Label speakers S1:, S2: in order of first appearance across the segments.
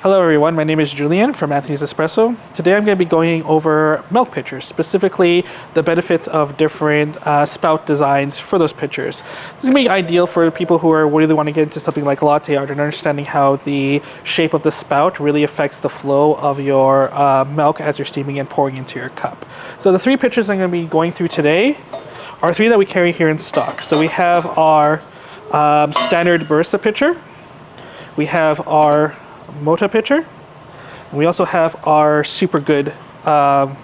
S1: Hello everyone, my name is Julian from Anthony's Espresso. Today I'm going to be going over milk pitchers, specifically the benefits of different spout designs for those pitchers. This is going to be ideal for people who really want to get into something like latte art and understanding how the shape of the spout really affects the flow of your milk as you're steaming and pouring into your cup. So the three pitchers I'm going to be going through today are three that we carry here in stock. So we have our standard barista pitcher, we have our Moda pitcher, and we also have our super good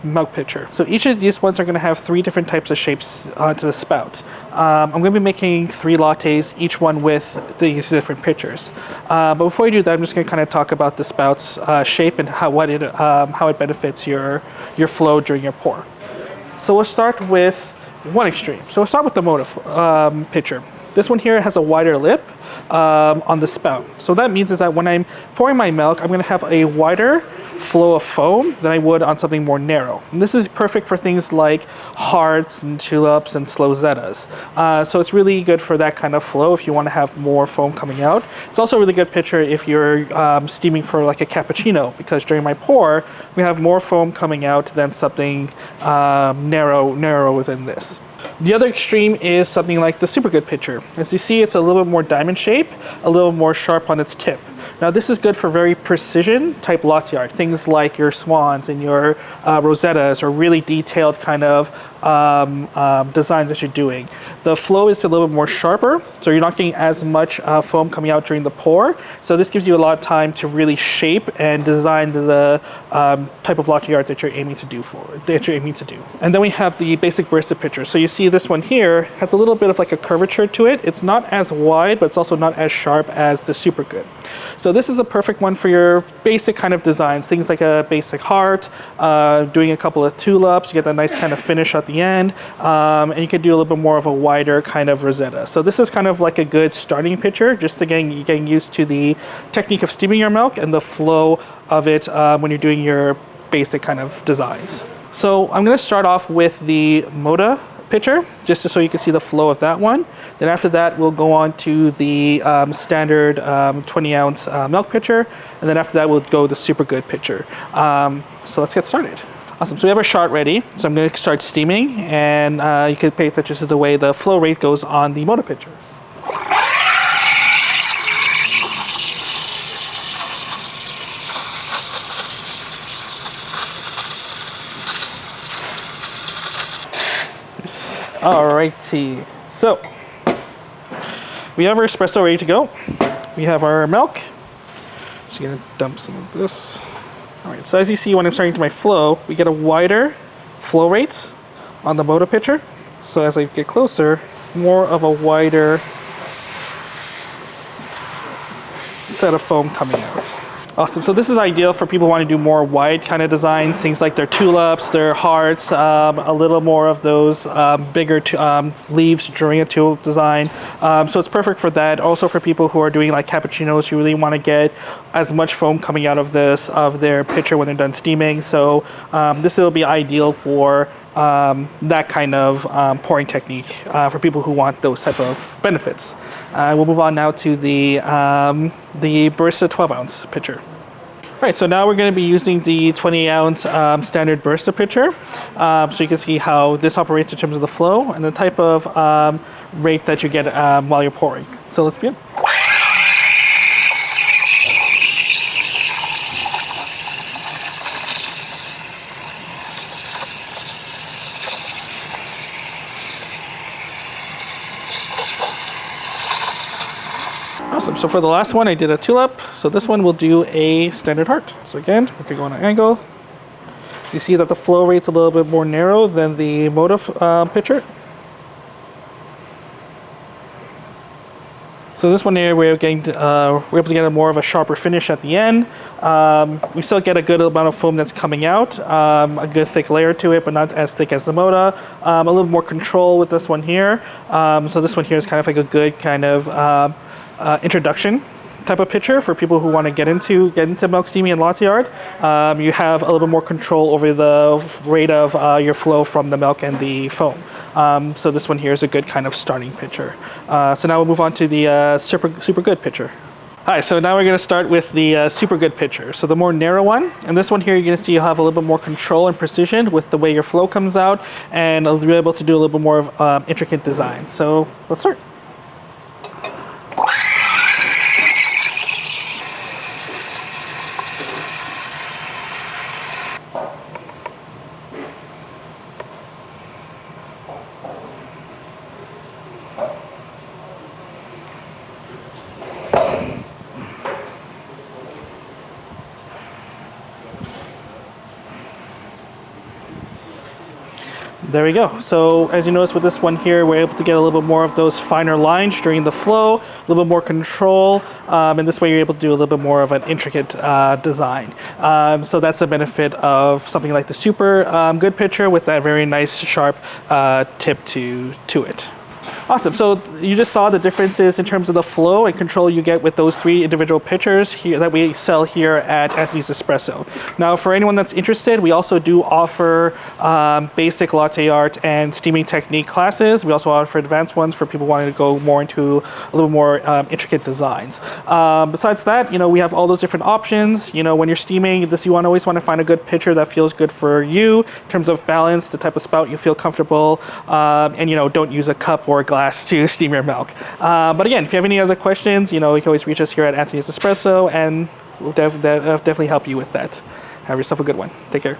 S1: milk pitcher. So each of these ones are going to have three different types of shapes to the spout. I'm going to be making 3 lattes, each one with these different pitchers. But before I do that, I'm just going to kind of talk about the spout's shape and how it benefits your flow during your pour. So we'll start with one extreme. So we'll start with the Moda pitcher. This one here has a wider lip on the spout. So what that means is that when I'm pouring my milk, I'm going to have a wider flow of foam than I would on something more narrow. And this is perfect for things like hearts and tulips and slozettas. So it's really good for that kind of flow if you want to have more foam coming out. It's also a really good pitcher if you're steaming for like a cappuccino, because during my pour, we have more foam coming out than something narrow within this. The other extreme is something like the super good pitcher. As you see, it's a little bit more diamond shape, a little more sharp on its tip. Now this is good for very precision type latte art, things like your swans and your rosettas, or really detailed kind of designs that you're doing. The flow is a little bit more sharper, so you're not getting as much foam coming out during the pour. So this gives you a lot of time to really shape and design the type of latte art that you're aiming to do. And then we have the basic barista pitcher. So you see this one here has a little bit of like a curvature to it. It's not as wide, but it's also not as sharp as the super good. So this is a perfect one for your basic kind of designs, things like a basic heart, doing a couple of tulips, you get that nice kind of finish at the end, and you can do a little bit more of a wider kind of rosetta. So this is kind of like a good starting pitcher, just to getting used to the technique of steaming your milk and the flow of it when you're doing your basic kind of designs. So I'm going to start off with the Moda pitcher, just so you can see the flow of that one. Then after that, we'll go on to the standard 20-ounce milk pitcher, and then after that, we'll go the super good pitcher. So let's get started. Awesome, so we have our shot ready. So I'm going to start steaming, and you can pay attention to the way the flow rate goes on the Moda pitcher. Alrighty, so we have our espresso ready to go. We have our milk. Just gonna dump some of this. Alright, so as you see when I'm starting to my flow, we get a wider flow rate on the Moda pitcher. So as I get closer, more of a wider set of foam coming out. Awesome, so this is ideal for people who want to do more wide kind of designs, things like their tulips, their hearts, a little more of those bigger leaves during a tulip design. So it's perfect for that. Also for people who are doing like cappuccinos, who really want to get as much foam coming out of their pitcher when they're done steaming. So this will be ideal for that kind of pouring technique for people who want those type of benefits. We'll move on now to the barista 12-ounce pitcher. All right, so now we're going to be using the 20-ounce standard barista pitcher, so you can see how this operates in terms of the flow and the type of rate that you get while you're pouring. So let's begin. Awesome, so for the last one I did a tulip, so this one will do a standard heart. So again, we could go on an angle. You see that the flow rate's a little bit more narrow than the Moda pitcher. So this one here, we're able to get a more of a sharper finish at the end. We still get a good amount of foam that's coming out, a good thick layer to it, but not as thick as the Moda. A little more control with this one here. So this one here is kind of like a good kind of introduction type of pitcher for people who want to get into milk steaming and latte art. You have a little bit more control over the rate of your flow from the milk and the foam. So this one here is a good kind of starting pitcher. So now we'll move on to the super good pitcher. All right, so now we're going to start with the super good pitcher. So the more narrow one, and this one here, you're going to see you'll have a little bit more control and precision with the way your flow comes out, and you'll be able to do a little bit more of intricate designs. So let's start. There we go. So as you notice with this one here, we're able to get a little bit more of those finer lines during the flow, a little bit more control, and this way you're able to do a little bit more of an intricate design. So that's the benefit of something like the super good pitcher with that very nice sharp tip to it. Awesome. So you just saw the differences in terms of the flow and control you get with those 3 individual pitchers here that we sell here at Anthony's Espresso. Now, for anyone that's interested, we also do offer basic latte art and steaming technique classes. We also offer advanced ones for people wanting to go more into a little more intricate designs. Besides that, we have all those different options. When you're steaming, you always want to find a good pitcher that feels good for you in terms of balance, the type of spout you feel comfortable, and don't use a cup or a glass to steam your milk. But again, if you have any other questions, you can always reach us here at Anthony's Espresso, and we'll definitely help you with that. Have yourself a good one. Take care.